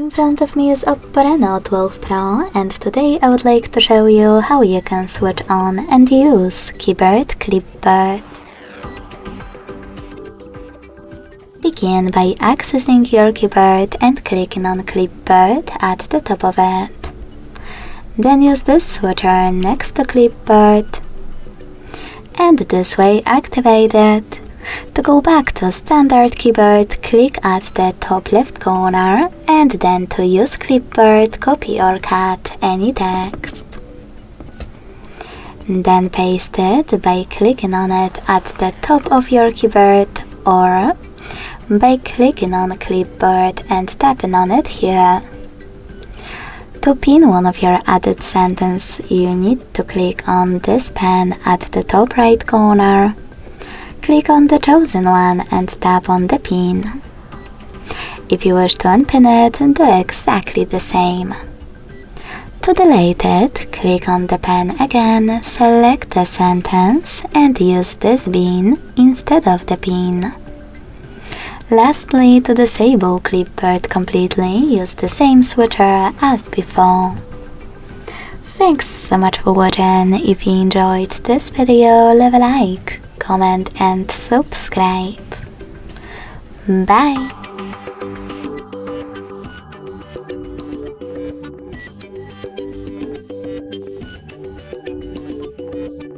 In front of me is OPPO Reno11 Pro, and today I would like to show you how you can switch on and use keyboard Clipboard. Begin by accessing your keyboard and clicking on Clipboard at the top of it. Then use this switcher next to Clipboard, and this way activate it. To go back to standard keyboard, click at the top left corner, and then to use Clipboard, copy or cut any text. Then paste it by clicking on it at the top of your keyboard or by clicking on Clipboard and tapping on it here. To pin one of your added sentences, you need to click on this pen at the top right corner. Click on the chosen one and tap on the pin. If you wish to unpin it, do exactly the same. To delete it, click on the pen again, select the sentence and use this pin instead of the pin. Lastly, to disable Clipboard completely, use the same switcher as before. Thanks so much for watching. If you enjoyed this video, leave a like, comment and subscribe. Bye!